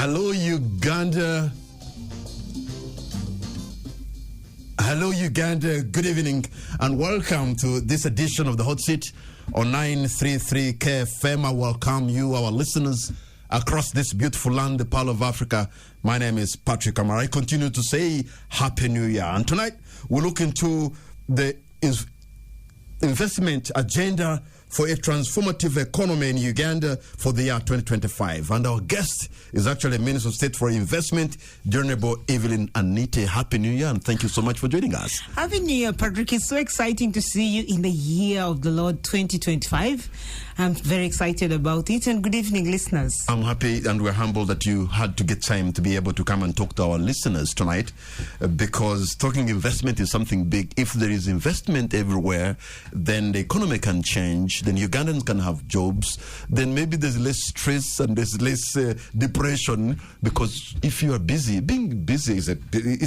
Hello, Uganda. Hello, Uganda. Good evening and welcome to this edition of the Hot Seat on 933 KFM. I welcome you, our listeners, across this beautiful land, the Pearl of Africa. My name is Patrick Amara. I continue to say Happy New Year. And tonight, we'll look into the investment agenda for a transformative economy in Uganda for the year 2025. And our guest is actually Minister of State for Investment, Honorable Evelyn Anite. Happy New Year, and thank you so much for joining us. Happy New Year, Patrick. It's so exciting to see you in the year of the Lord 2025. I'm very excited about it, and good evening, listeners. I'm happy and we're humbled that you had to get time to be able to come and talk to our listeners tonight, because talking investment is something big. If there is investment everywhere, then the economy can change, then Ugandans can have jobs, then maybe there's less stress and there's less depression, because if you are busy, being busy is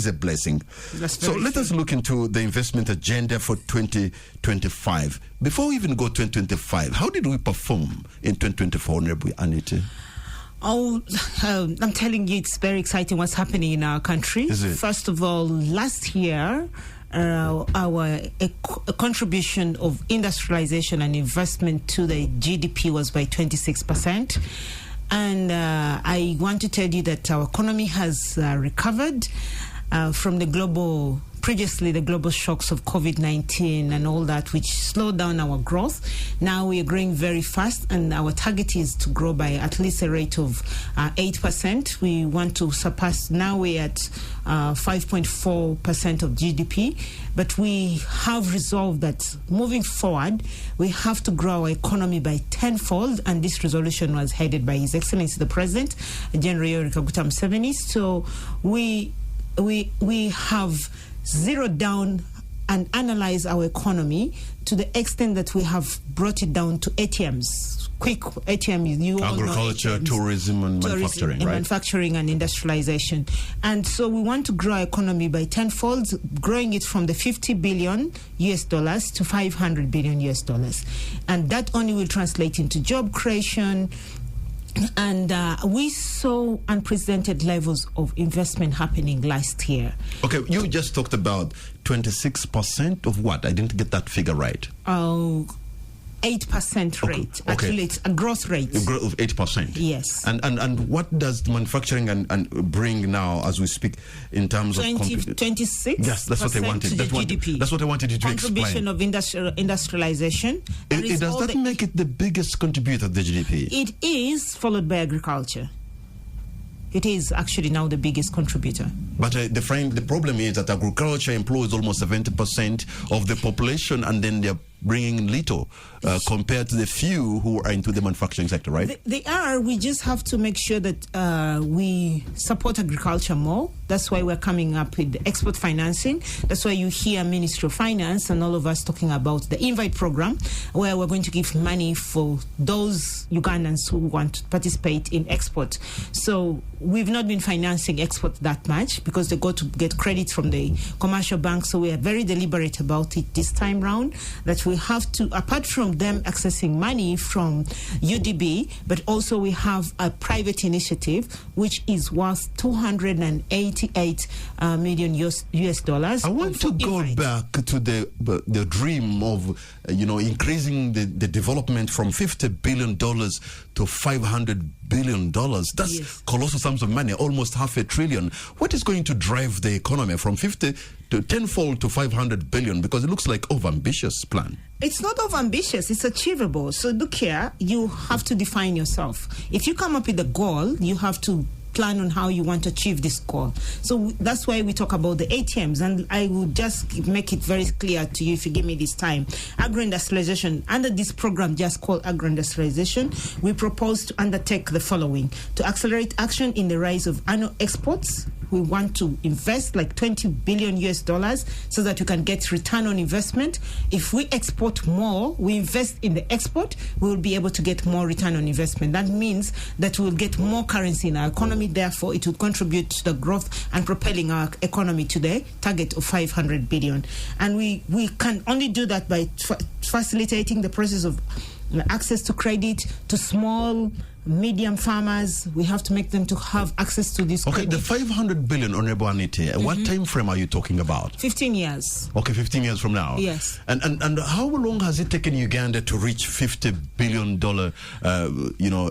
a blessing. So let us look into the investment agenda for 2025. Before we even go 2025, how did we perform in 2024, Honorable Anite? I'm telling you, it's very exciting what's happening in our country. First of all, last year, our contribution of industrialization and investment to the GDP was by 26%. And I want to tell you that our economy has recovered from the global shocks of COVID-19 and all that, which slowed down our growth. Now we are growing very fast, and our target is to grow by at least a rate of 8%. We want to surpass, now we're at 5.4% of GDP, but we have resolved that moving forward, we have to grow our economy by tenfold, and this resolution was headed by His Excellency the President, General Yoweri Kaguta Museveni. So we have zeroed down and analyzed our economy to the extent that we have brought it down to ATMs. Quick ATM, agriculture, tourism, and manufacturing, right? Manufacturing and industrialization. And so we want to grow our economy by tenfold, growing it from the $50 billion to $500 billion. And that only will translate into job creation. And we saw unprecedented levels of investment happening last year. Okay, you just talked about 26% of what? I didn't get that figure right. 8% rate. Okay. Actually, it's a growth rate. A growth of 8%. Yes. And what does manufacturing and bring now as we speak in terms of 26? Yes, that's what I wanted. To the GDP. That's what I wanted you to explain. Contribution of industrialization. Does that make it the biggest contributor to the GDP? It is, followed by agriculture. It is actually now the biggest contributor. But the problem is that agriculture employs almost 70% of the population, and then they're bringing little compared to the few who are into the manufacturing sector, right? They are. We just have to make sure that we support agriculture more. That's why we're coming up with the export financing. That's why you hear Ministry of Finance and all of us talking about the Invite program, where we're going to give money for those Ugandans who want to participate in export. So we've not been financing export that much because they go to get credit from the commercial bank. So we are very deliberate about it this time round, that we have to, apart from them accessing money from UDB, but also we have a private initiative which is worth $288 million US. I want to go back to the dream of increasing the development from $50 billion to $500 billion. That's colossal sums of money, almost $500 billion. What is going to drive the economy from 50 to tenfold to 500 billion? Because it looks like overambitious plan. It's not overambitious, it's achievable. So look here, you have to define yourself. If you come up with a goal, you have to plan on how you want to achieve this goal. So that's why we talk about the ATMs, and I will just make it very clear to you if you give me this time. Agro-industrialization, under this program just called agro-industrialization, we propose to undertake the following: to accelerate action in the rise of annual exports. We want to invest like $20 billion so that we can get return on investment. If we export more, we invest in the export, we will be able to get more return on investment. That means that we will get more currency in our economy. Therefore, it will contribute to the growth and propelling our economy to the target of 500 billion. And we can only do that by facilitating the process of access to credit to small medium farmers. We have to make them to have access to this. Okay, the 500 billion, Honorable Anita, what time frame are you talking about? 15 years. Okay, 15 years from now. Yes. And how long has it taken Uganda to reach $50 billion,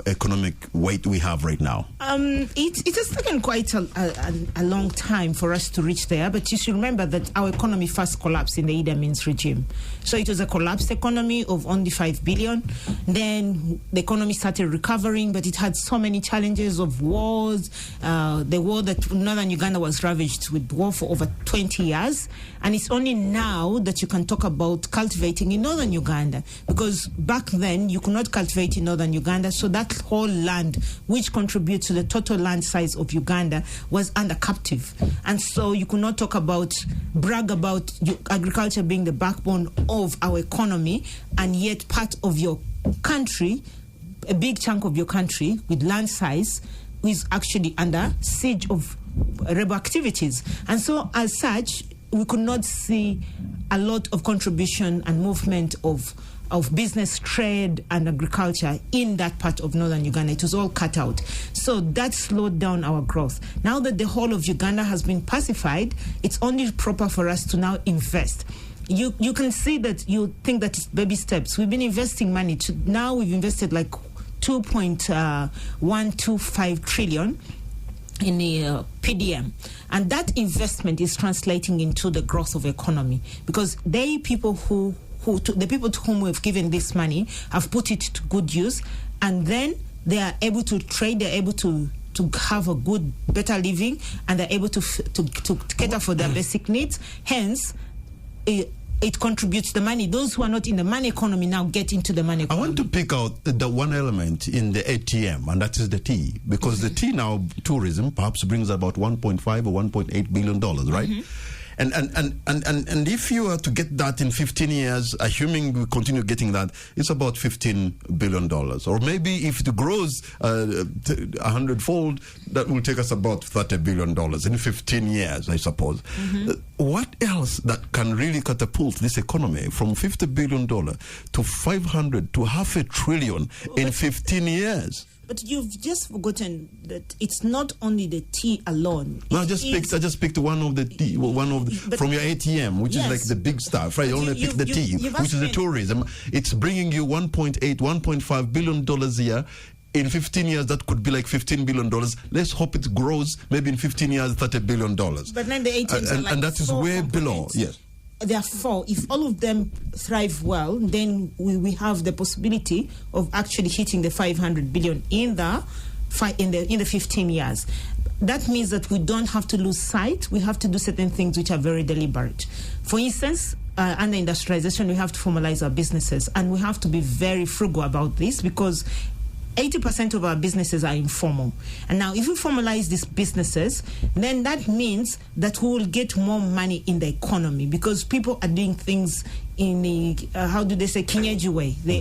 economic weight we have right now? It has taken quite a long time for us to reach there, but you should remember that our economy first collapsed in the Idi Amin's regime. So it was a collapsed economy of only 5 billion. Then the economy started recovering, but it had so many challenges of wars. The war that northern Uganda was ravaged with war for over 20 years. And it's only now that you can talk about cultivating in northern Uganda, because back then you could not cultivate in northern Uganda. So that whole land, which contributes to the total land size of Uganda, was under captive. And so you could not brag about agriculture being the backbone of our economy, and yet part of your country, a big chunk of your country with land size, is actually under siege of rebel activities. And so as such, we could not see a lot of contribution and movement of business, trade, and agriculture in that part of northern Uganda. It was all cut out. So that slowed down our growth. Now that the whole of Uganda has been pacified, it's only proper for us to now invest. You can see that you think that it's baby steps. We've been investing money. Now we've invested like 2.125 trillion in the PDM, and that investment is translating into the growth of the economy, because the people to whom we've given this money have put it to good use, and then they are able to trade, they're able to have a better living, and they're able to cater for their basic needs. Hence, it contributes the money. Those who are not in the money economy now get into the money economy. I want to pick out the one element in the ATM, and that is the tea, because the tea now, tourism, perhaps brings about $1.5 or $1.8 billion, right? And if you are to get that in 15 years, assuming we continue getting that, it's about $15 billion. Or maybe if it grows 100-fold, that will take us about $30 billion in 15 years, I suppose. What else that can really catapult this economy from $50 billion to 500 to half a trillion in 15 years? But you've just forgotten that it's not only the tea alone. No, I just picked one of the tea, from your ATM, which is like the big stuff, right? You only pick the tea, which is the tourism. It's bringing you $1.5 billion a year. In 15 years, that could be like $15 billion. Let's hope it grows. Maybe in 15 years, $30 billion. But then the ATMs are like, and that is way below. Yes. Therefore, if all of them thrive well, then we have the possibility of actually hitting the 500 billion in the 15 years. That means that we don't have to lose sight. We have to do certain things which are very deliberate. For instance, under industrialization, we have to formalize our businesses, and we have to be very frugal about this, because 80% of our businesses are informal. And now if we formalize these businesses, then that means that we will get more money in the economy, because people are doing things in the, how do they say, Kenyaji way. They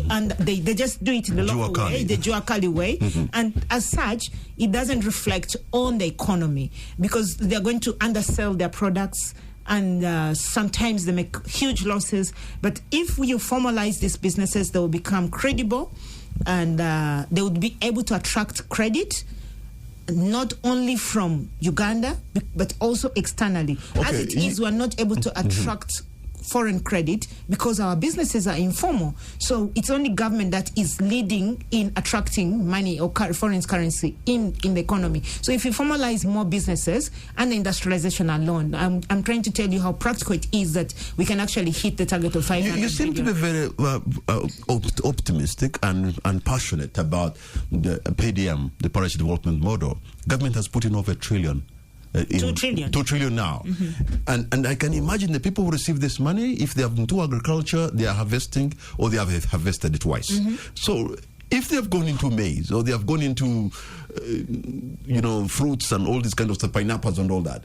just do it in the local way, the Juakali way. And as such, it doesn't reflect on the economy, because they're going to undersell their products, and sometimes they make huge losses. But if you formalize these businesses, they will become credible, and they would be able to attract credit, not only from Uganda, but also externally. Okay. As it is, we are not able to attract foreign credit because our businesses are informal. So it's only government that is leading in attracting money or foreign currency in the economy. So if you formalize more businesses and industrialization alone, I'm trying to tell you how practical it is that we can actually hit the target of 500 You seem to be very optimistic and passionate about the PDM, the Parish Development Model. Government has put in over $1 trillion. 2 trillion. 2 trillion now. And I can imagine the people who receive this money, if they have into agriculture, they are harvesting, or they have harvested it twice. So if they have gone into maize, or they have gone into, fruits and all this kind of stuff, pineapples and all that,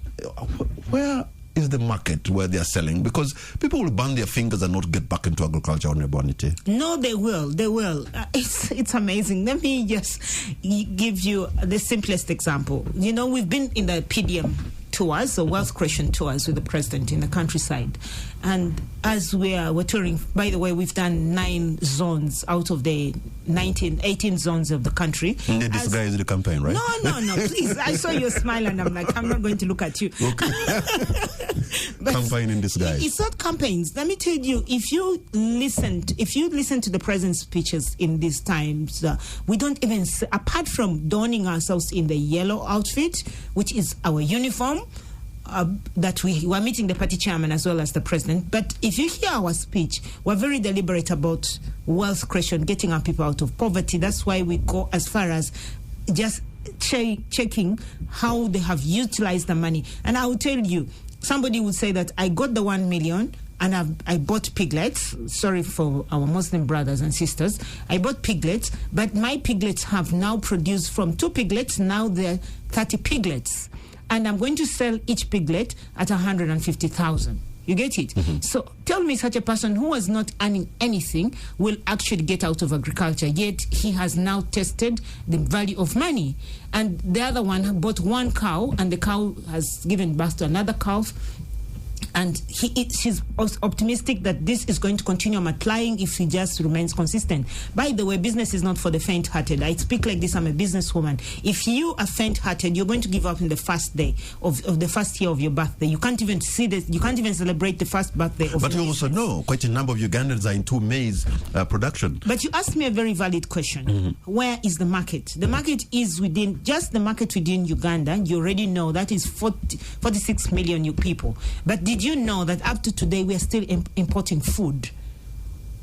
where is the market where they are selling? Because people will burn their fingers and not get back into agriculture on Bonity. No, they will. They will. It's amazing. Let me just give you the simplest example. We've been in the PDM tours, so wealth creation tours with the president in the countryside. And as we're touring, by the way, we've done 9 zones out of the 18 zones of the country. This guy is the campaign, right? No, please. I saw your smile and I'm like, I'm not going to look at you. Okay. Campaign in disguise. It's not campaigns. Let me tell you, if you listen to the president's speeches in these times, we don't even, apart from donning ourselves in the yellow outfit, which is our uniform, that we were meeting the party chairman as well as the president. But if you hear our speech, we're very deliberate about wealth creation, getting our people out of poverty. That's why we go as far as just checking how they have utilized the money. And I will tell you, somebody would say that I got the 1 million and I bought piglets. Sorry for our Muslim brothers and sisters. I bought piglets, but my piglets have now produced from 2 piglets, now they're 30 piglets. And I'm going to sell each piglet at 150,000. You get it? Mm-hmm. So tell me such a person who was not earning anything will actually get out of agriculture, yet he has now tested the value of money. And the other one bought 1 cow, and the cow has given birth to another calf. And she's optimistic that this is going to continue multiplying if he just remains consistent. By the way, business is not for the faint-hearted. I speak like this, I'm a businesswoman. If you are faint-hearted, you're going to give up in the first day of the first year of your birthday. You can't even see this. You can't even celebrate the first birthday of But you also know quite a number of Ugandans are into maize production. But you asked me a very valid question. Mm-hmm. Where is the market? The market is within, just the market within Uganda. You already know that is 46 million people. But did you know that up to today we are still importing food?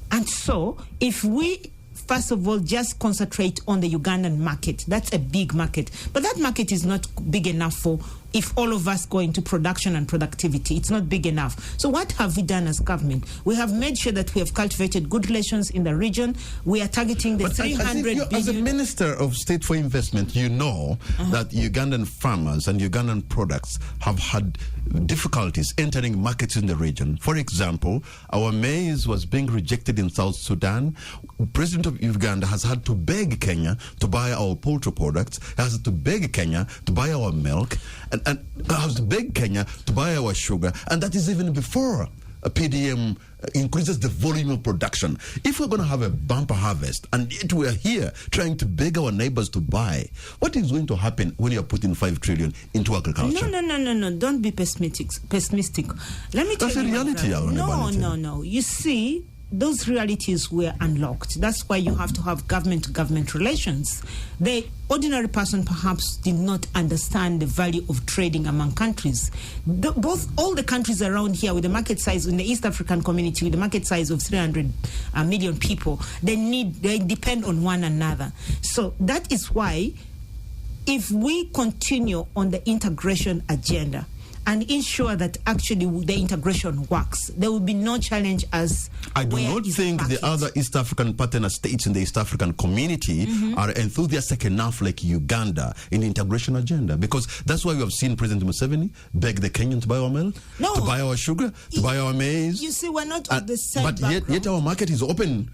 And so if we first of all just concentrate on the Ugandan market, that's a big market, but that market is not big enough for, if all of us go into production and productivity, it's not big enough. So what have we done as government? We have made sure that we have cultivated good relations in the region. We are targeting the 300 billion. As a Minister of State for Investment, you know that Ugandan farmers and Ugandan products have had difficulties entering markets in the region. For example, our maize was being rejected in South Sudan. President of Uganda has had to beg Kenya to buy our poultry products, has to beg Kenya to buy our milk, and has to beg Kenya to buy our sugar, and that is even before a PDM increases the volume of production. If we're going to have a bumper harvest, and yet we're here trying to beg our neighbors to buy, what is going to happen when you're putting 5 trillion into agriculture? No. Don't be pessimistic. Let me tell you. That's a reality. No. You see, those realities were unlocked. That's why you have to have government-to-government relations. The ordinary person perhaps did not understand the value of trading among countries. All the countries around here with the market size in the East African community, with the market size of 300 million people, they depend on one another. So that is why if we continue on the integration agenda, and ensure that actually the integration works, there will be no challenge as I do not think the other East African partner states in the East African community are enthusiastic enough like Uganda in the integration agenda, because that's why we have seen President Museveni beg the Kenyans to buy our milk, to buy our sugar, to buy our maize. You see, we're not on the same But yet our market is open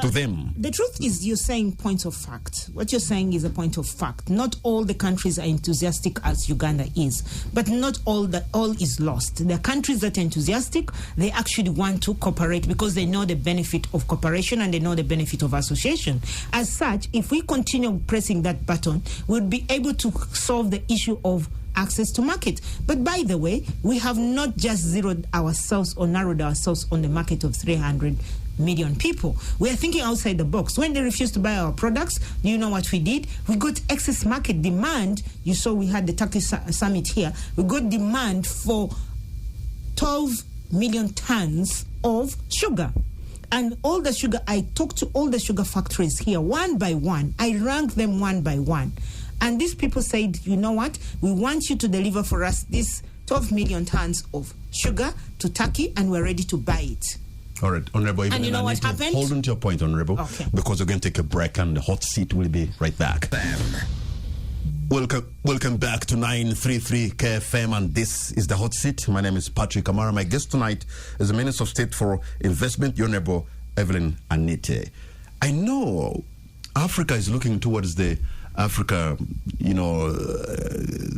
to them. The truth is, you're saying points of fact. What you're saying is a point of fact. Not all the countries are enthusiastic as Uganda is, but not all is lost. There are countries that are enthusiastic. They actually want to cooperate because they know the benefit of cooperation and they know the benefit of association. As such, if we continue pressing that button, we'll be able to solve the issue of access to market. But by the way, we have not just zeroed ourselves or narrowed ourselves on the market of 300 million people. We are thinking outside the box. When they refused to buy our products, do you know what we did? We got excess market demand. You saw we had the Turkey summit here. We got demand for 12 million tons of sugar. And all the sugar, I talked to all the sugar factories here one by one. I ranked them one by one. And these people said, you know what? We want you to deliver for us this 12 million tons of sugar to Turkey, and we're ready to buy it. All right, Honorable. And you know what happened? Hold on to your point, Honorable. Okay. Because we're going to take a break and the hot seat will be right back. Welcome back to 933 KFM, and this is the hot seat. My name is Patrick Amara. My guest tonight is the Minister of State for Investment, Honorable Evelyn Anite. I know Africa is looking towards the Africa,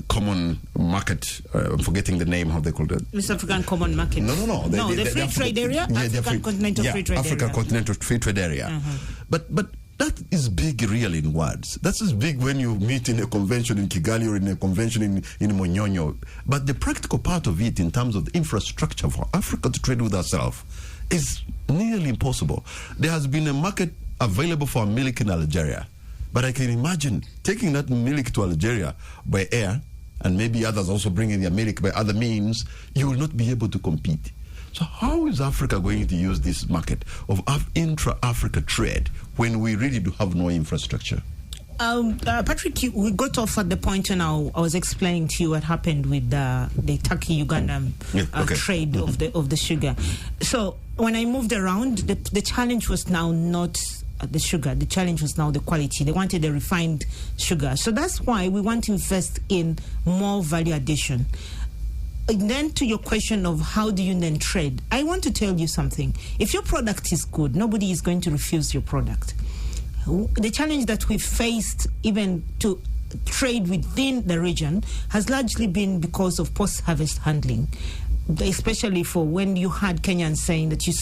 common market market. I'm forgetting the name, how they called it. East African Common Market. No. The free trade area? African Continental Free Trade Area. African Continental Free Trade Area. But that is big really in words. That is big when you meet in a convention in Kigali or in a convention in Monyonyo. But the practical part of it in terms of the infrastructure for Africa to trade with herself is nearly impossible. There has been a market available for milk in Algeria. But I can imagine taking that milk to Algeria by air, and maybe others also bringing their milk by other means, you will not be able to compete. So how is Africa going to use this market of intra-Africa trade when we really do have no infrastructure? Patrick, we got off at the point when I was explaining to you what happened with the Turkey-Uganda trade of the sugar. So when I moved around, the challenge was now not the sugar. The challenge was now the quality. They wanted a refined sugar. So that's why we want to invest in more value addition. And then to your question of how do you then trade, I want to tell you something. If your product is good, nobody is going to refuse your product. The challenge that we faced even to trade within the region has largely been because of post-harvest handling, especially for when you had Kenyans saying that you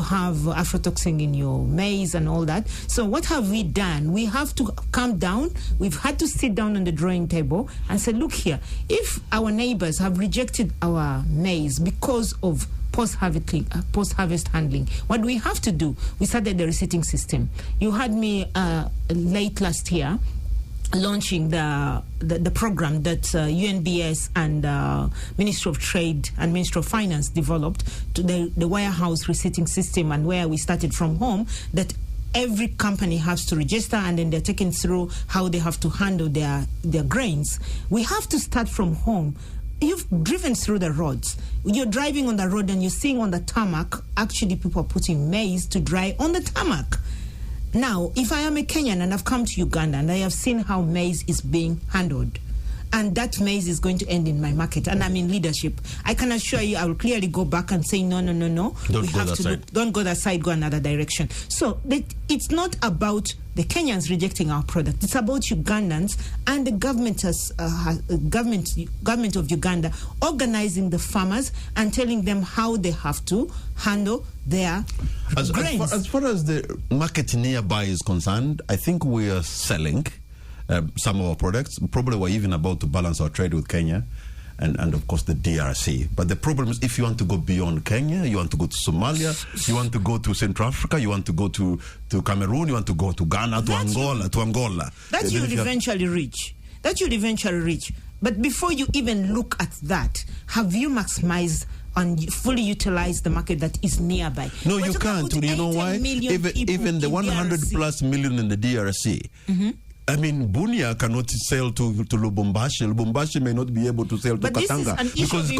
have aflatoxin in your maize and all that. So what have we done? We have to calm down. We've had to sit down on the drawing table and say, look here, if our neighbors have rejected our maize because of post-harvest handling, what do we have to do? We started the receipting system. You had me late last year launching the program that UNBS and Ministry of Trade and Ministry of Finance developed, to the warehouse receipting system, and where we started from home, that every company has to register, and then they're taken through how they have to handle their grains. We have to start from home. You've driven through the roads. You're driving on the road and you're seeing on the tarmac, actually people are putting maize to dry on the tarmac. Now, if I am a Kenyan and I've come to Uganda and I have seen how maize is being handled, and that maize is going to end in my market, and I'm in leadership, I can assure you I will clearly go back and say, no. Don't go that side, go another direction. So it's not about the Kenyans rejecting our product. It's about Ugandans and the government of Uganda organizing the farmers and telling them how they have to handle their grains. As far as the market nearby is concerned, I think we are selling some of our products. Probably we're even about to balance our trade with Kenya and of course the DRC. But the problem is, if you want to go beyond Kenya, you want to go to Somalia, you want to go to Central Africa, you want to go to Cameroon, you want to go to Ghana, to Angola. That you'll eventually reach. But before you even look at that, have you maximized and fully utilize the market that is nearby? No, you can't. You know why? Even the 100 plus million in the DRC. I mean, Bunia cannot sell to Lubumbashi. Lubumbashi may not be able to sell to Katanga because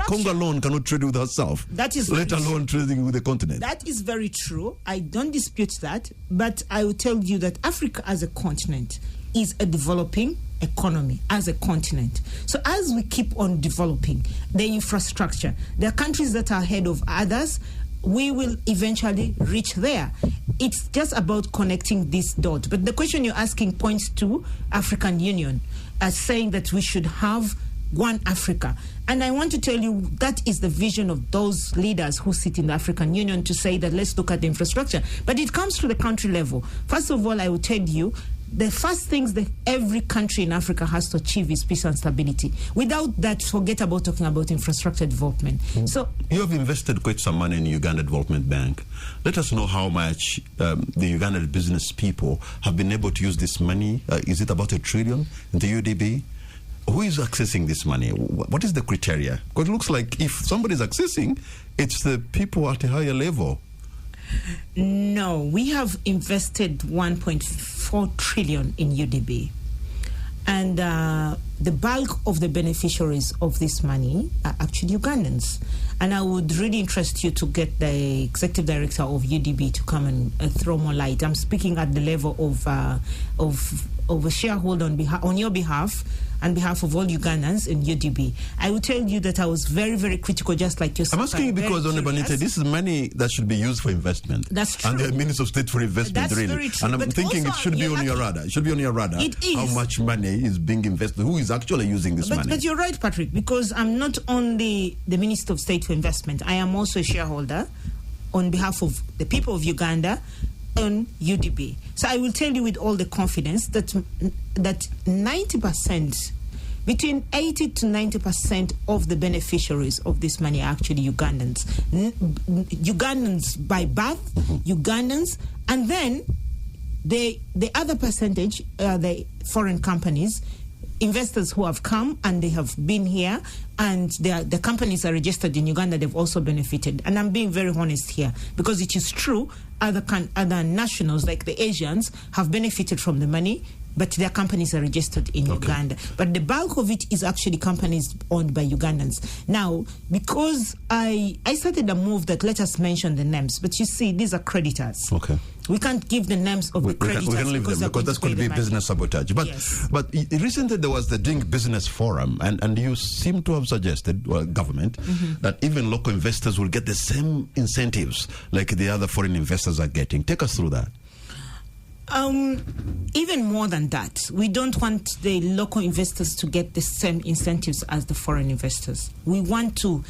Congo alone cannot trade with herself. That is let alone trading with the continent. That is very true. I don't dispute that, but I will tell you that Africa as a continent is a developing economy as a continent. So as we keep on developing the infrastructure, there are countries that are ahead of others. We will eventually reach there. It's just about connecting this dot. But the question you're asking points to African Union as saying that we should have one Africa. And I want to tell you that is the vision of those leaders who sit in the African Union, to say that let's look at the infrastructure. But it comes to the country level. First of all, I will tell you, the first things that every country in Africa has to achieve is peace and stability. Without that, forget about talking about infrastructure development. So you have invested quite some money in Uganda Development Bank. Let us know how much the Uganda business people have been able to use this money. Is it about $1 trillion in the UDB? Who is accessing this money? What is the criteria? Because it looks like if somebody is accessing, it's the people at a higher level. No, we have invested 1.4 trillion in UDB. And the bulk of the beneficiaries of this money are actually Ugandans. And I would really interest you to get the executive director of UDB to come and throw more light. I'm speaking at the level of of a shareholder on your behalf, on behalf of all Ugandans in UDB. I will tell you that I was very, very critical, just like yourself. I'm asking you because, Honorable Anita, this is money that should be used for investment. That's true. And the Minister of State for Investment, That's really. very true. And I'm But thinking also, it should be you're on your lucky. radar. It should be on your radar. It is. How much money is being invested? Who is actually using this money? But you're right, Patrick, because I'm not only the Minister of State for Investment. I am also a shareholder on behalf of the people of Uganda on UDB. So I will tell you with all the confidence that 90%, between 80 to 90% of the beneficiaries of this money are actually Ugandans. Ugandans by birth, Ugandans, and then the other percentage, the foreign companies, investors who have come and they have been here, and the companies are registered in Uganda. They've also benefited, and I'm being very honest here because it is true. Other nationals like the Asians have benefited from the money, but their companies are registered in Uganda. But the bulk of it is actually companies owned by Ugandans. Now, because I started a move that let us mention the names, but you see, these are creditors. Okay. We can't give the names of the creditors. We can leave them because that's going to be business sabotage. But yes. But recently there was the Doing Business Forum, and you seem to have suggested, well, government, that even local investors will get the same incentives like the other foreign investors are getting. Take us through that. Even more than that, we don't want the local investors to get the same incentives as the foreign investors. We want to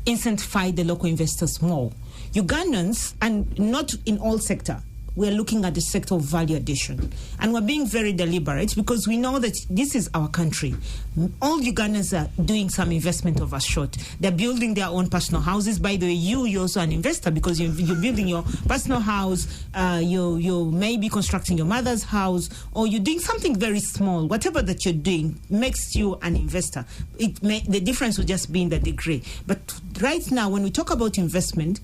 incentivize the local investors more. Ugandans, and not in all sector, we're looking at the sector of value addition. And we're being very deliberate because we know that this is our country. All Ugandans are doing some investment of a sort. They're building their own personal houses. By the way, you're also an investor because you're building your personal house. You may be constructing your mother's house, or you're doing something very small. Whatever that you're doing makes you an investor. The difference will just be in the degree. But right now, when we talk about investment,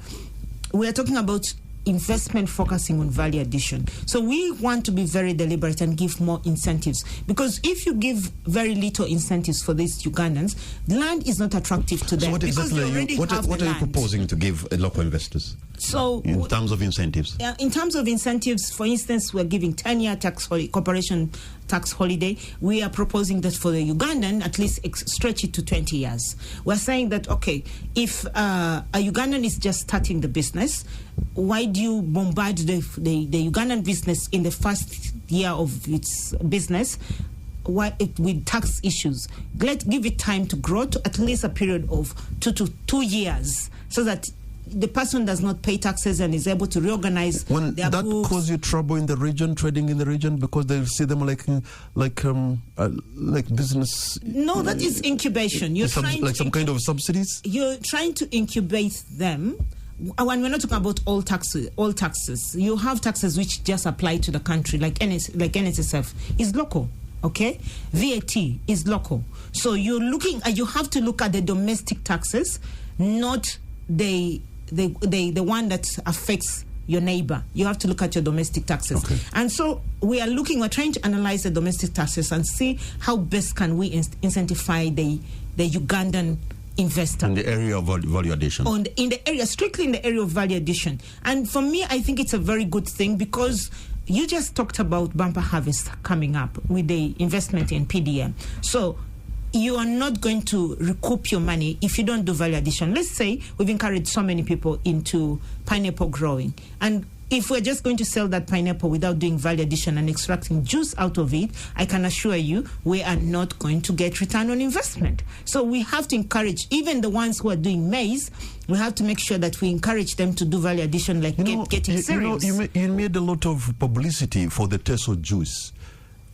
we are talking about investment focusing on value addition. So we want to be very deliberate and give more incentives, because if you give very little incentives for these Ugandans, land is not attractive to them. So what exactly are you proposing to give local investors? So in terms of incentives? In terms of incentives, for instance, we're giving 10-year corporation tax holiday. We are proposing that for the Ugandan, at least stretch it to 20 years. We're saying that, okay, if a Ugandan is just starting the business, why do you bombard the Ugandan business in the first year of its business with tax issues? Give it time to grow to at least a period of 2 years, so that the person does not pay taxes and is able to reorganize their that books. Cause you trouble in the region, trading in the region, because they see them like business. No, that is incubation. You're trying like some kind of subsidies. You're trying to incubate them. When we're not talking about all taxes, you have taxes which just apply to the country, like NSSF is local. Okay, VAT is local. So you have to look at the domestic taxes, not the one that affects your neighbor. You have to look at your domestic taxes. Okay. And so we're trying to analyze the domestic taxes and see how best can we incentivize the Ugandan investor in the area of value addition. Strictly in the area of value addition. And for me, I think it's a very good thing, because you just talked about bumper harvest coming up with the investment in PDM. So you are not going to recoup your money if you don't do value addition. Let's say we've encouraged so many people into pineapple growing, and if we're just going to sell that pineapple without doing value addition and extracting juice out of it, I can assure you we are not going to get return on investment. So we have to encourage even the ones who are doing maize. We have to make sure that we encourage them to do value addition, like getting cereals. You made a lot of publicity for the Teso juice.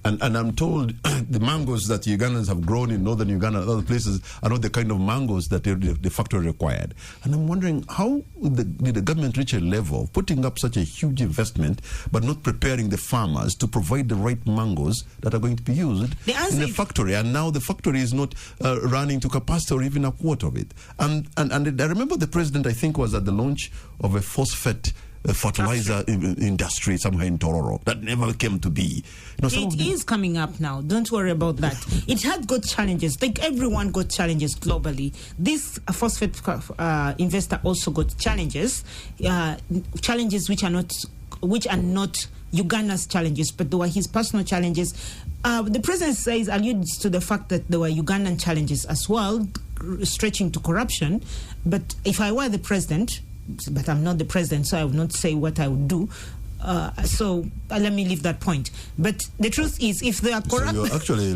And I'm told the mangoes that Ugandans have grown in northern Uganda and other places are not the kind of mangoes that the factory required. And I'm wondering, how did the government reach a level of putting up such a huge investment but not preparing the farmers to provide the right mangoes that are going to be used in the factory? And now the factory is not running to capacity or even a quarter of it. And I remember the president, I think, was at the launch of a phosphate fertilizer industry somewhere in Tororo that never came to be. It is coming up now. Don't worry about that. It had got challenges. Like everyone got challenges globally. This phosphate investor also got challenges which are not Uganda's challenges, but they were his personal challenges. The president alludes to the fact that there were Ugandan challenges as well, stretching to corruption. But if I were the president, but I'm not the president, so I would not say what I would do. So let me leave that point. But the truth is, if they are corrupt, so you're actually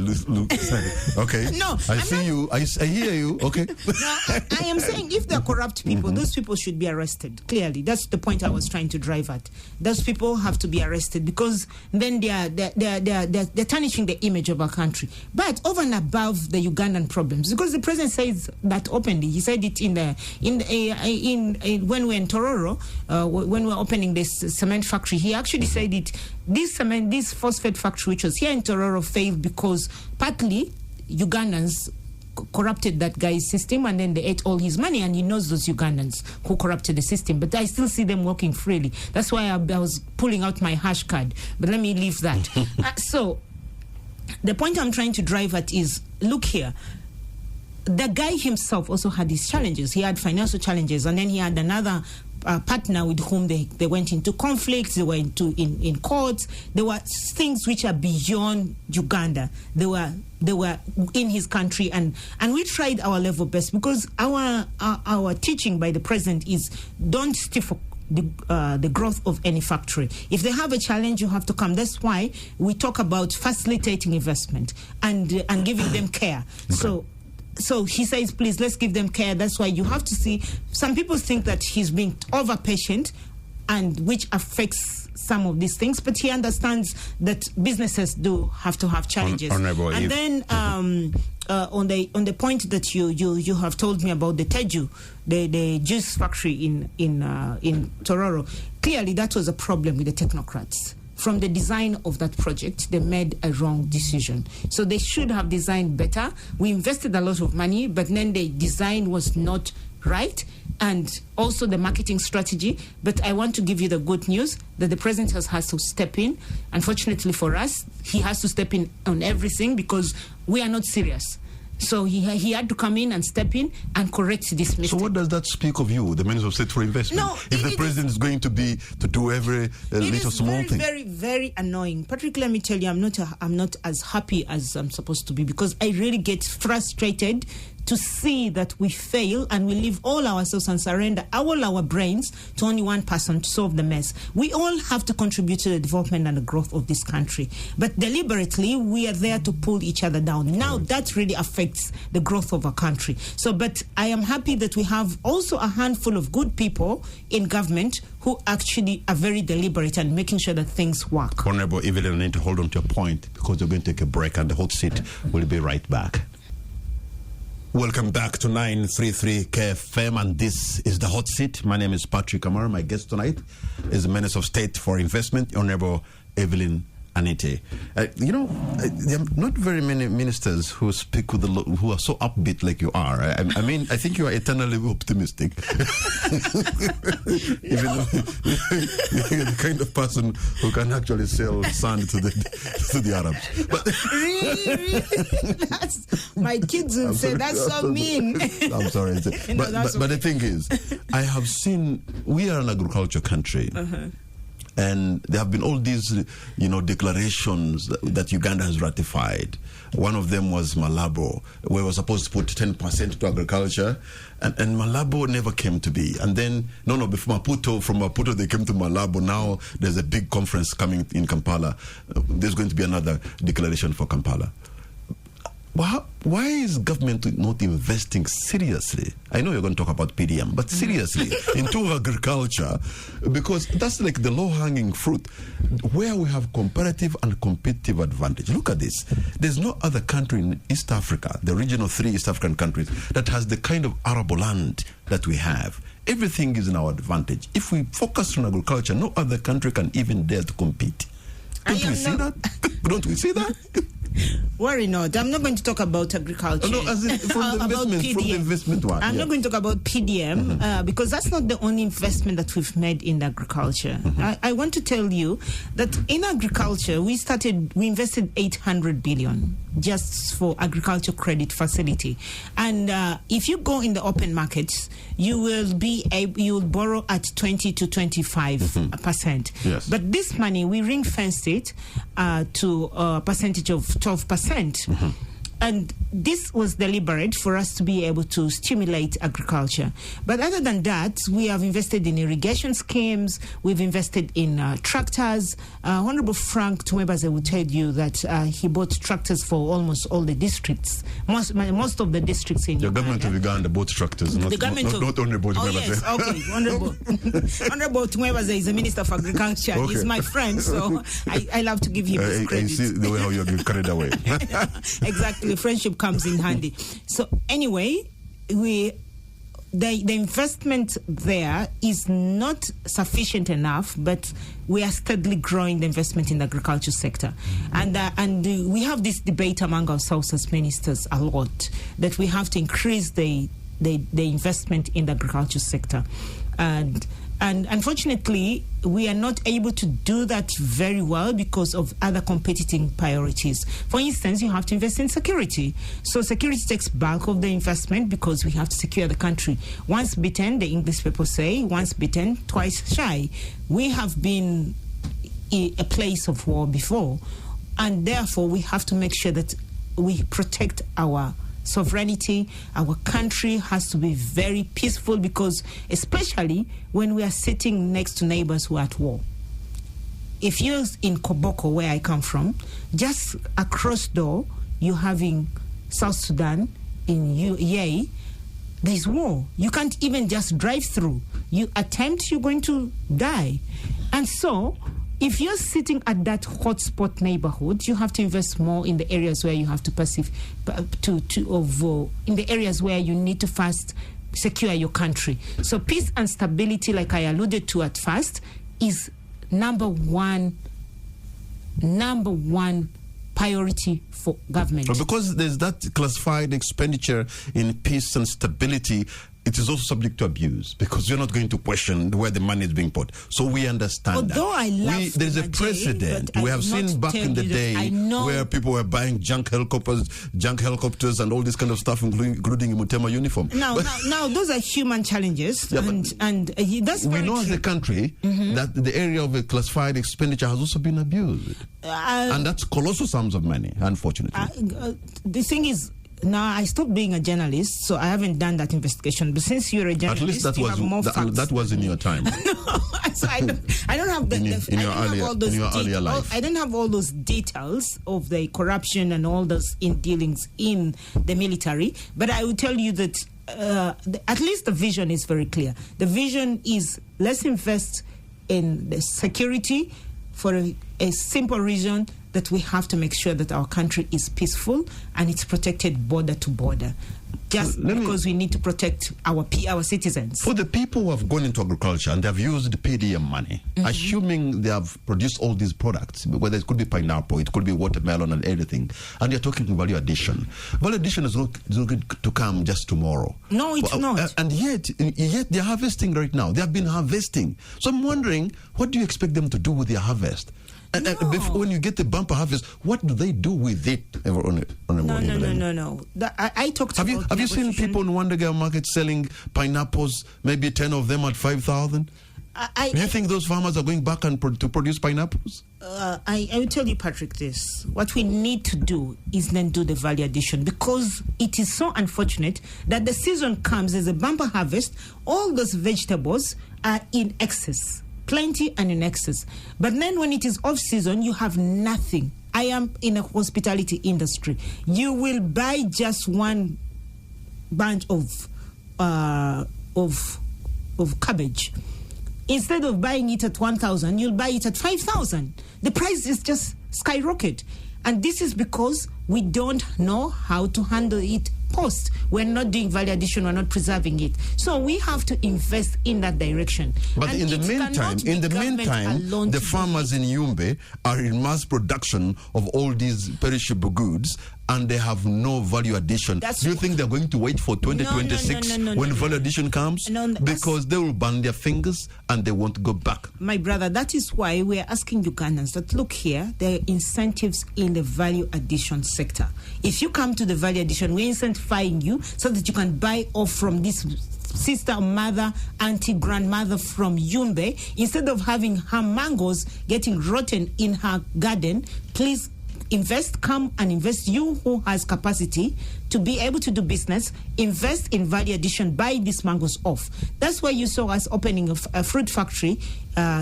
okay. No, I see you. I hear you. Okay. No, I am saying if they're corrupt people, those people should be arrested. Clearly, that's the point I was trying to drive at. Those people have to be arrested because then they're tarnishing the image of our country. But over and above the Ugandan problems, because the president says that openly. He said it when we're in Tororo, when we're opening this cement factory. He actually said it. This phosphate factory, which was here in Tororo, failed because partly Ugandans corrupted that guy's system, and then they ate all his money, and he knows those Ugandans who corrupted the system. But I still see them working freely. That's why I was pulling out my hash card. But let me leave that. So the point I'm trying to drive at is, look here. The guy himself also had his challenges. He had financial challenges, and then he had another partner with whom they went into conflicts. They were in courts. There were things which are beyond Uganda. They were in his country, and we tried our level best, because our teaching by the president is don't stiff the growth of any factory. If they have a challenge, you have to come. That's why we talk about facilitating investment and giving them care. Okay. So he says, please, let's give them care. That's why you have to see, some people think that he's being over patient, and which affects some of these things, but he understands that businesses do have to have challenges. And then on the point that you have told me about the Teju, the juice factory in Tororo, clearly that was a problem with the technocrats. From the design of that project, they made a wrong decision. So they should have designed better. We invested a lot of money, but then the design was not right, and also the marketing strategy. But I want to give you the good news that the president has to step in. Unfortunately for us, he has to step in on everything because we are not serious. So he had to come in and step in and correct this mistake. So what does that speak of you, the Minister of State for Investment? No, if the president is going to do every little small thing. It is very, very annoying. Patrick, let me tell you, I'm not as happy as I'm supposed to be, because I really get frustrated to see that we fail and we leave all ourselves and surrender all our brains to only one person to solve the mess. We all have to contribute to the development and the growth of this country. But deliberately, we are there to pull each other down. Now, that really affects the growth of our country. So, but I am happy that we have also a handful of good people in government who actually are very deliberate and making sure that things work. Honorable Evelyn, I need to hold on to your point, because we're going to take a break, and the hot seat will be right back. Welcome back to 933 KFM, and this is the Hot Seat. My name is Patrick Amara. My guest tonight is the Minister of State for Investment, Honorable Evelyn Anite. There are not very many ministers who speak with who are so upbeat like you are. I mean, I think you are eternally optimistic. Even though you're the kind of person who can actually sell sand to the Arabs. But really? My kids will say that's so mean. I'm sorry. But the thing is, I have seen, we are an agriculture country. And there have been all these, declarations that Uganda has ratified. One of them was Malabo, where we were supposed to put 10% to agriculture, and Malabo never came to be. And then, before from Maputo they came to Malabo. Now there's a big conference coming in Kampala. There's going to be another declaration for Kampala. Why is government not investing seriously? I know you're going to talk about PDM, but seriously, into agriculture, because that's like the low-hanging fruit, where we have comparative and competitive advantage. Look at this. There's no other country in East Africa, the regional 3 East African countries, that has the kind of arable land that we have. Everything is in our advantage. If we focus on agriculture, no other country can even dare to compete. Don't we see that? Worry not. I'm not going to talk about agriculture. No, as in from the investment one. I'm not going to talk about PDM because that's not the only investment that we've made in agriculture. I want to tell you that in agriculture, we invested 800 billion just for agriculture credit facility. And if you go in the open markets, you will borrow at 20 to 25%. Yes. But this money, we ring-fenced it to a percentage of 12%. And this was deliberate for us to be able to stimulate agriculture. But other than that, we have invested in irrigation schemes. We've invested in tractors. Honorable Frank Tumwebaze will tell you that he bought tractors for almost all the districts, most of the districts in Uganda. The government of Uganda bought tractors, not Honorable Tumwebaze. Yes, okay. Honorable Tumwebaze is the Minister of Agriculture. Okay. He's my friend, so I love to give him his credit. I see the way how you get carried away. Exactly. Friendship comes in handy. So anyway, the investment there is not sufficient enough, but we are steadily growing the investment in the agriculture sector. And we have this debate among ourselves as ministers a lot, that we have to increase the investment in the agriculture sector. And unfortunately, we are not able to do that very well because of other competing priorities. For instance, you have to invest in security. So security takes bulk of the investment because we have to secure the country. Once bitten, the English people say, once bitten, twice shy. We have been in a place of war before, and therefore we have to make sure that we protect our sovereignty. Our country has to be very peaceful, because especially when we are sitting next to neighbors who are at war. If you're in Koboko, where I come from, just across door, you're having South Sudan, in Yei, there's war. You can't even just drive through. You attempt, you're going to die. And so, if you're sitting at that hotspot neighborhood, you have to invest more in the areas where you have to in the areas where you need to first secure your country. So peace and stability, like I alluded to at first, is number one priority for government. But because there's that classified expenditure in peace and stability, it is also subject to abuse, because you're not going to question where the money is being put. So we understand Although that. There's a precedent. We have seen back in the day where people were buying junk helicopters and all this kind of stuff, including a Mutema uniform. Now, those are human challenges. Yeah, and that's we know as a country that the area of a classified expenditure has also been abused. And that's colossal sums of money, unfortunately. The thing is, now I stopped being a journalist, so I haven't done that investigation. But since you're a journalist, at least that you have more facts. That was in your time. No, so I don't have earlier life. I don't have all those details of the corruption and all those dealings in the military. But I will tell you that at least the vision is very clear. The vision is, let's invest in the security for a simple reason, that we have to make sure that our country is peaceful and it's protected border to border. Just because we need to protect our citizens. For the people who have gone into agriculture and they have used PDM money, assuming they have produced all these products, whether it could be pineapple, it could be watermelon and everything, and you're talking value addition. Value addition is not going to come just tomorrow. No, it's not. And yet they're harvesting right now. They have been harvesting. So I'm wondering, what do you expect them to do with their harvest? And when you get the bumper harvest, what do they do with it? No. I talked about. Have you seen people in Wandega market selling pineapples? Maybe 10 of them at 5,000. Do you think those farmers are going back to produce pineapples? I will tell you, Patrick, this. What we need to do is then do the value addition, because it is so unfortunate that the season comes as a bumper harvest, all those vegetables are in excess. Plenty and in excess. But then when it is off season, you have nothing. I am in a hospitality industry. You will buy just one bunch of cabbage. Instead of buying it at 1,000, you'll buy it at 5,000. The price is just skyrocket. And this is because we don't know how to handle it post. We're not doing value addition. We're not preserving it. So we have to invest in that direction. But and in the meantime, the farmers in Yumbe are in mass production of all these perishable goods, and they have no value addition. Do you think they're going to wait for 2026 when value addition comes? Because they will burn their fingers and they won't go back. My brother, that is why we're asking Ugandans that, look here, there are incentives in the value addition sector. If you come to the value addition, we're incentivizing you so that you can buy off from this sister, mother, auntie, grandmother from Yumbe. Instead of having her mangoes getting rotten in her garden, please come and invest. You who has capacity to be able to do business, invest in value addition, buy these mangoes off. That's why you saw us opening a fruit factory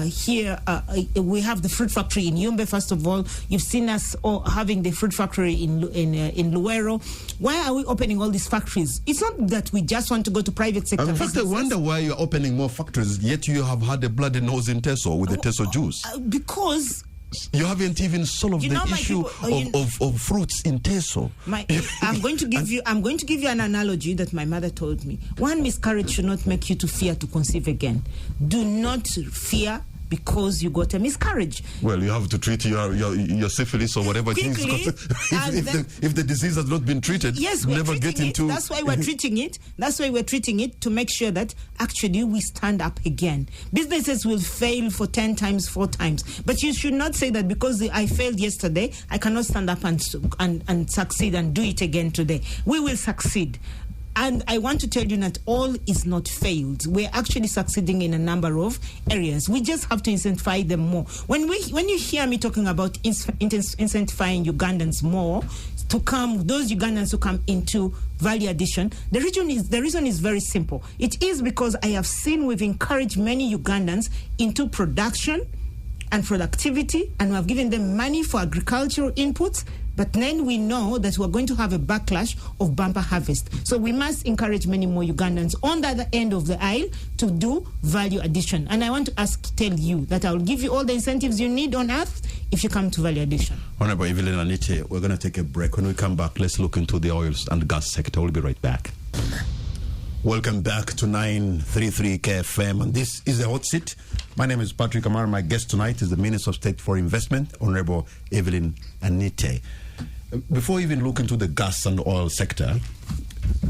here. We have the fruit factory in Yumbe, first of all. You've seen us having the fruit factory in Luero. Why are we opening all these factories? It's not that we just want to go to private sector. In fact, I wonder why you're opening more factories, yet you have had a bloody nose in Teso with the Teso juice. Because you haven't even solved the issue of fruits in Teso. I'm going to give you an analogy that my mother told me. One miscarriage should not make you to fear to conceive again. Do not fear because you got a miscarriage. Well, you have to treat your syphilis or whatever quickly, if the disease has not been treated. Yes, never get into. That's why we're treating it. That's why we're treating it, to make sure that actually we stand up again. Businesses will fail for 10 times, 4 times, but you should not say that because I failed yesterday, I cannot stand up and succeed and do it again today. We will succeed. And I want to tell you that all is not failed. We're actually succeeding in a number of areas. We just have to incentivize them more. When you hear me talking about incentivizing Ugandans more to come, those Ugandans who come into value addition, the reason is very simple. It is because I have seen we've encouraged many Ugandans into production and productivity, and we have given them money for agricultural inputs. But then we know that we're going to have a backlash of bumper harvest. So we must encourage many more Ugandans on the other end of the aisle to do value addition. And I want to tell you that I'll give you all the incentives you need on earth if you come to value addition. Honorable Evelyn Anite, we're going to take a break. When we come back, let's look into the oils and gas sector. We'll be right back. Welcome back to 933 KFM, and this is the Hot Seat. My name is Patrick Amar. My guest tonight is the Minister of State for Investment, Honorable Evelyn Anite. Before we even look into the gas and oil sector,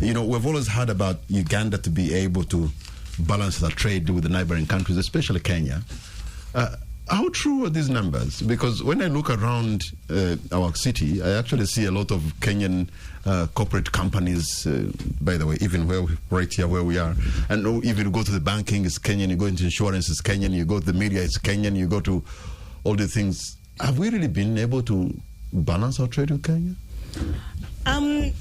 we've always heard about Uganda to be able to balance the trade with the neighboring countries, especially Kenya. How true are these numbers? Because when I look around our city, I actually see a lot of Kenyan corporate companies, by the way, even right here where we are. And even go to the banking, it's Kenyan. You go into insurance, it's Kenyan. You go to the media, it's Kenyan. You go to all the things. Have we really been able to balance our trade with Kenya? Our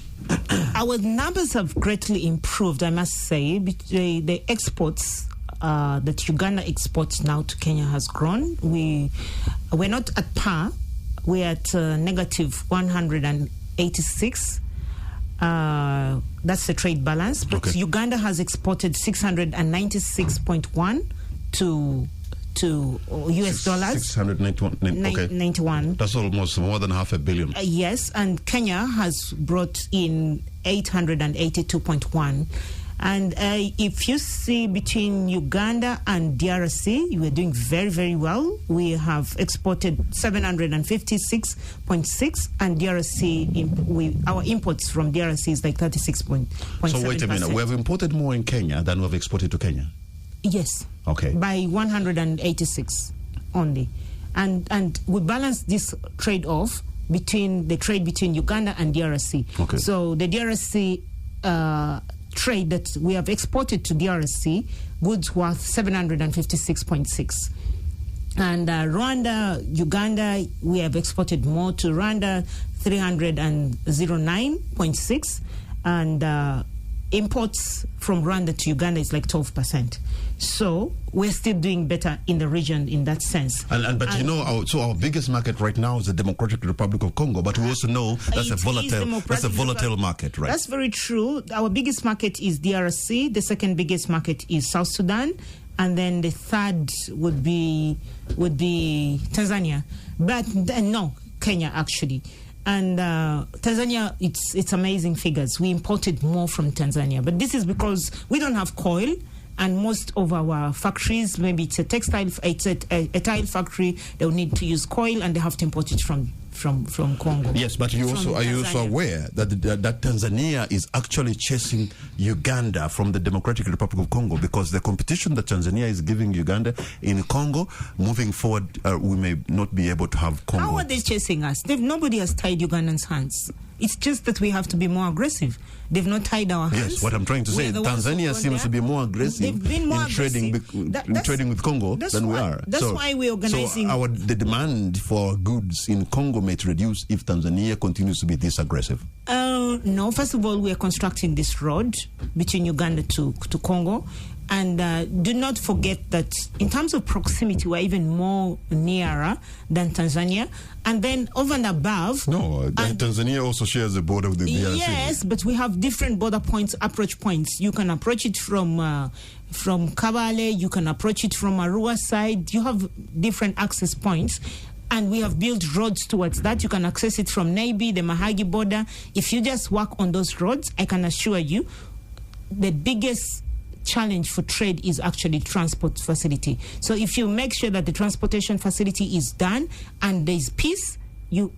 numbers have greatly improved, I must say. The exports that Uganda exports now to Kenya has grown. We're not at par. We're at negative 186. That's the trade balance. But okay. Uganda has exported 696.1 to US dollars. 691. That's almost more than $500 million. Yes, and Kenya has brought in 882.1. And if you see between Uganda and DRC, we're doing very, very well. We have exported 756.6, and DRC, our imports from DRC is like 36.7%. So wait a minute, we have imported more in Kenya than we have exported to Kenya? Yes. Okay. By 186 only. And we balance this trade-off between the trade between Uganda and DRC. Okay. So the DRC trade that we have exported to DRC, goods worth 756.6. And Rwanda, Uganda, we have exported more to Rwanda, 309.6. And imports from Rwanda to Uganda is like 12%. So we're still doing better in the region in that sense. So our biggest market right now is the Democratic Republic of Congo, but we also know that's a volatile market, right? That's very true. Our biggest market is DRC. The second biggest market is South Sudan, and then the third would be Tanzania. But no, Kenya actually. And Tanzania, it's amazing figures. We imported more from Tanzania, but this is because we don't have coal, and most of our factories, maybe it's a tile factory, they'll need to use coal, and they have to import it from Congo. Yes, but are you also aware that Tanzania is actually chasing Uganda from the Democratic Republic of Congo, because the competition that Tanzania is giving Uganda in Congo, moving forward, we may not be able to have Congo. How are they chasing us? Nobody has tied Ugandans' hands. It's just that we have to be more aggressive. They've not tied our hands. Yes, what I'm trying to say, Tanzania seems to be more aggressive in trading with Congo than we are. That's why we're organizing. So the demand for goods in Congo may reduce if Tanzania continues to be this aggressive. No, first of all, we are constructing this road between Uganda to Congo. And do not forget that in terms of proximity, we're even more nearer than Tanzania. And then over and above... No, Tanzania also shares the border with the DRC. Yes, but we have different border points, approach points. You can approach it from Kabale, you can approach it from Arua side. You have different access points. And we have built roads towards that. You can access it from Nairobi, the Mahagi border. If you just work on those roads, I can assure you, the biggest challenge for trade is actually transport facility. So if you make sure that the transportation facility is done and there's peace,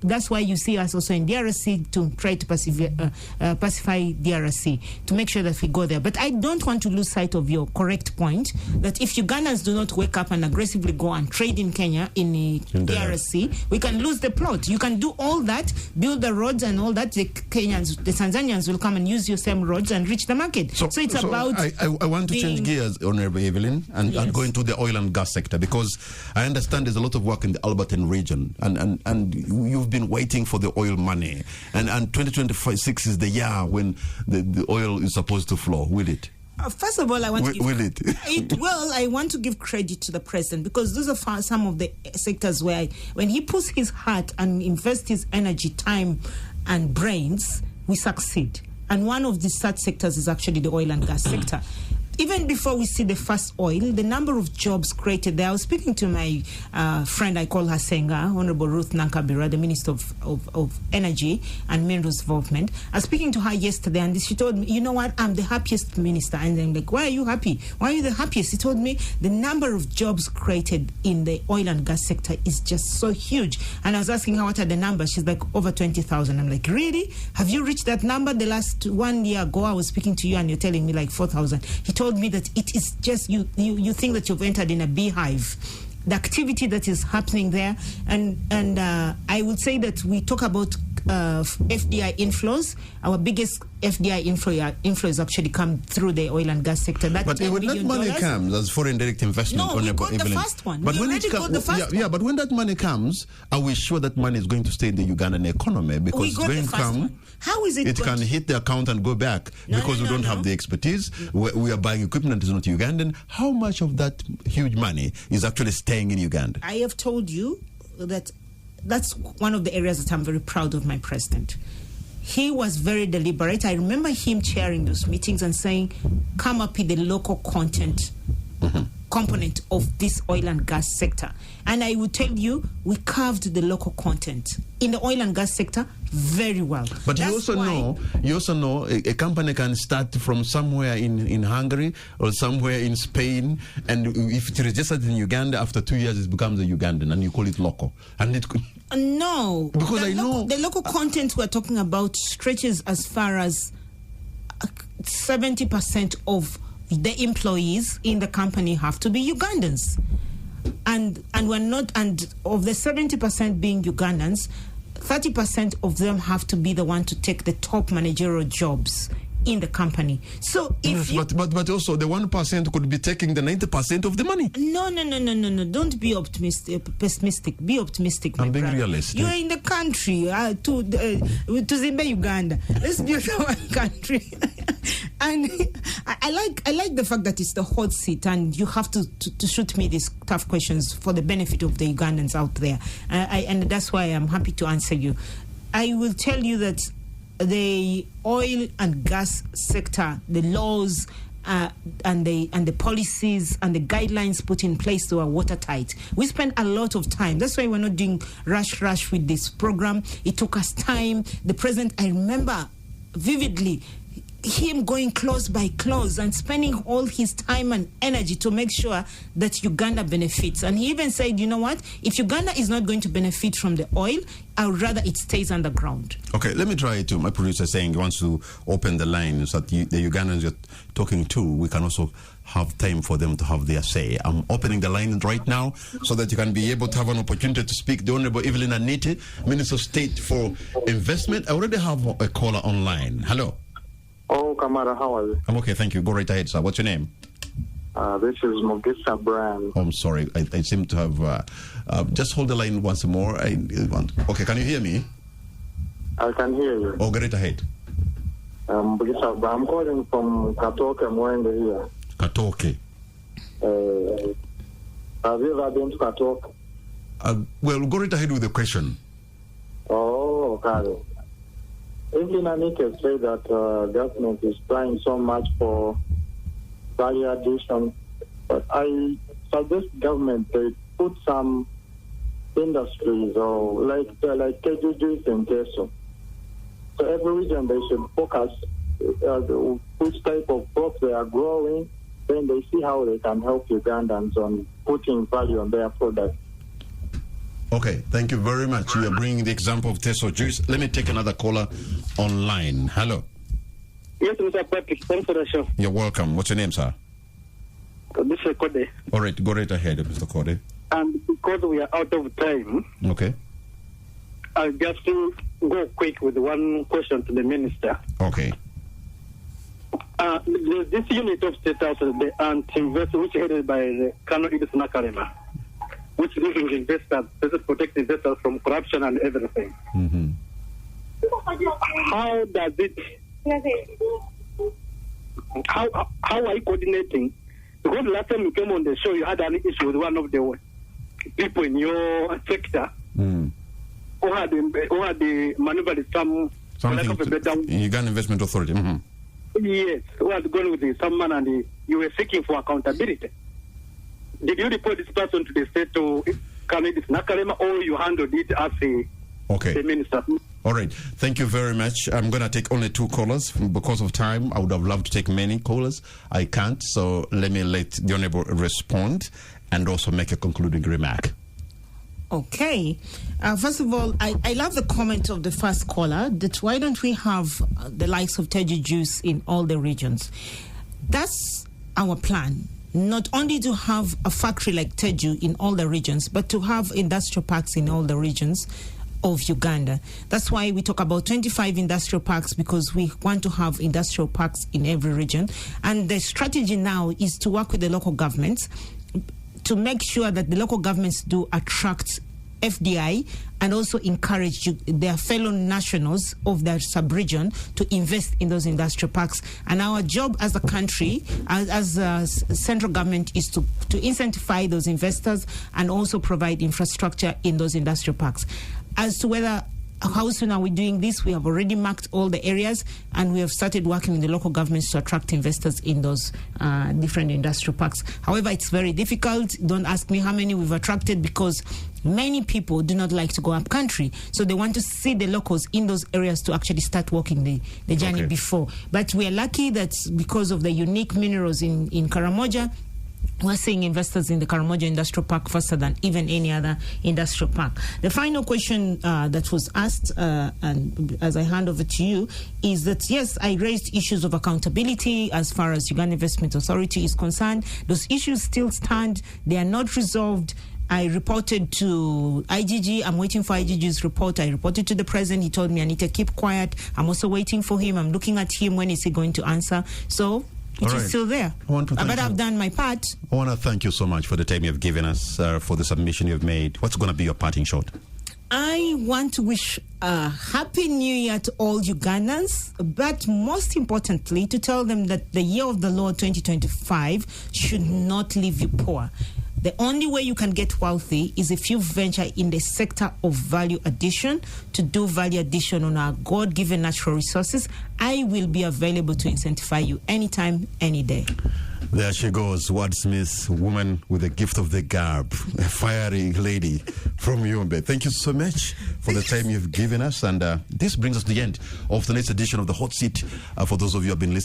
that's why you see us also in DRC to try to pacify DRC, to make sure that we go there. But I don't want to lose sight of your correct point that if Ugandans do not wake up and aggressively go and trade in Kenya, in DRC, we can lose the plot. You can do all that, build the roads and all that. The Tanzanians will come and use your same roads and reach the market. So it's about... I want to change gears, Honorable Evelyn, and go into the oil and gas sector, because I understand there's a lot of work in the Alberton region, and you've been waiting for the oil money, and 2026 is the year when the oil is supposed to flow. Will it? First of all, I want to give... Will it? I want to give credit to the president, because those are some of the sectors where when he puts his heart and invests his energy, time and brains, we succeed. And one of the such sectors is actually the oil and gas sector. Even before we see the first oil, the number of jobs created there. I was speaking to my friend, I call her Senga, Honorable Ruth Nankabira, the Minister of Energy and Minerals Development. I was speaking to her yesterday, and she told me, you know what, I'm the happiest minister. And I'm like, why are you happy? Why are you the happiest? She told me the number of jobs created in the oil and gas sector is just so huge. And I was asking her, what are the numbers? She's like, over 20,000. I'm like, really? Have you reached that number? The last 1 year ago, I was speaking to you, and you're telling me like 4,000. He told me that it is just you think that you've entered in a beehive. The activity that is happening there, and I would say that we talk about FDI inflows. Our biggest FDI inflows actually come through the oil and gas sector. But when that money comes as foreign direct investment, no, we got the first one. But when that money comes, are we sure that money is going to stay in the Ugandan economy? Because it's going to come. How is it? It can hit the account and go back because we don't have the expertise. We are buying equipment that is not Ugandan. How much of that huge money is actually staying in Uganda? I have told you that that's one of the areas that I'm very proud of my president. He was very deliberate. I remember him chairing those meetings and saying, come up with the local content component of this oil and gas sector. And I will tell you, we carved the local content in the oil and gas sector very well. But you also know a company can start from somewhere in Hungary or somewhere in Spain, and if it registered in Uganda, after 2 years it becomes a Ugandan, and you call it local. And it could... No. Because the local content we're talking about stretches as far as 70% of the employees in the company have to be Ugandans. And we're not, and of the 70% being Ugandans, 30% of them have to be the one to take the top managerial jobs in the company. So if but also the 1% could be taking the 90% of the money. No. Don't be pessimistic. Be optimistic, my I'm being brother. realistic. You're in the country to Zimbe, Uganda. Let's build our country. And I like the fact that it's the hot seat, and you have to shoot me these tough questions for the benefit of the Ugandans out there. And that's why I'm happy to answer you. I will tell you that the oil and gas sector, the laws and the policies and the guidelines put in place were watertight. We spent a lot of time. That's why we're not doing rush with this program. It took us time. The president, I remember vividly him going close by close and spending all his time and energy to make sure that Uganda benefits. And he even said, you know what, if Uganda is not going to benefit from the oil, I would rather it stays underground. Okay, let me try to, my producer saying he wants to open the line so that the Ugandans you're talking to, we can also have time for them to have their say. I'm opening the line right now so that you can be able to have an opportunity to speak. The Honorable Evelyn Anite, Minister of State for Investment. I already have a caller online. Hello. Oh, Kamara, how are you? I'm okay, thank you. Go right ahead, sir. What's your name? This is Mogisa Brand. Oh, I'm sorry. I seem to have... just hold the line once more. Okay, can you hear me? I can hear you. Oh, go right ahead. Mogisa Brand. I'm calling from Katoke, Mwende here. Katoke. Have you ever been to Katoke? Well, go right ahead with the question. Oh, okay. Evelyn Anite said that government is trying so much for value addition, but I suggest government they put some industries or like KGGs and TESO. So every region they should focus which type of crops they are growing, then they see how they can help Ugandans on putting value on their products. Okay, thank you very much. You are bringing the example of Teso juice. Let me take another caller online. Hello. Yes, Mr. Patrick. Thanks for the show. You're welcome. What's your name, sir? This is Kode. All right, go right ahead, Mr. Kode. And because we are out of time, okay, I'll just go quick with one question to the minister. Okay. This unit of state house, the anti-investment, which is headed by the Kano Idris Nakarema, which gives investors, protect investors from corruption and everything. Mm-hmm. How does it? How are you coordinating? Because last time you came on the show, you had an issue with one of the people in your sector who had maneuvered something of a better Uganda Investment Authority. Mm-hmm. Yes, who had gone with someone and you were seeking for accountability. Did you report this person to the state to Kanedis Nakarema, or you handled it as the minister? All right. Thank you very much. I'm going to take only 2 callers because of time. I would have loved to take many callers. I can't. So let me let the Honorable respond and also make a concluding remark. Okay. First of all, I love the comment of the first caller that why don't we have the likes of Teji Juice in all the regions? That's our plan. Not only to have a factory like Teju in all the regions, but to have industrial parks in all the regions of Uganda. That's why we talk about 25 industrial parks, because we want to have industrial parks in every region. And the strategy now is to work with the local governments to make sure that the local governments do attract FDI and also encourage their fellow nationals of their sub-region to invest in those industrial parks. And our job as a country, as a central government, is to incentivize those investors and also provide infrastructure in those industrial parks. As to whether how soon are we doing this, we have already marked all the areas and we have started working with the local governments to attract investors in those different industrial parks. However, it's very difficult. Don't ask me how many we've attracted, because many people do not like to go up country. So they want to see the locals in those areas to actually start walking the journey before. But we are lucky that because of the unique minerals in Karamoja, we're seeing investors in the Karamoja Industrial Park faster than even any other industrial park. The final question that was asked, and as I hand over to you, is that, yes, I raised issues of accountability as far as Uganda Investment Authority is concerned. Those issues still stand. They are not resolved. I reported to IGG. I'm waiting for IGG's report. I reported to the president. He told me I need to keep quiet. I'm also waiting for him. I'm looking at him. When is he going to answer? So it is still there. But I've done my part. I want to thank you so much for the time you've given us, for the submission you've made. What's going to be your parting shot? I want to wish a Happy New Year to all Ugandans, but most importantly, to tell them that the year of the Lord 2025 should not leave you poor. The only way you can get wealthy is if you venture in the sector of value addition, to do value addition on our God-given natural resources. I will be available to incentivize you anytime, any day. There she goes, wordsmith, woman with the gift of the gab, a fiery lady from Yumbe. Thank you so much for the time you've given us. And this brings us to the end of the next edition of the Hot Seat. For those of you who have been listening,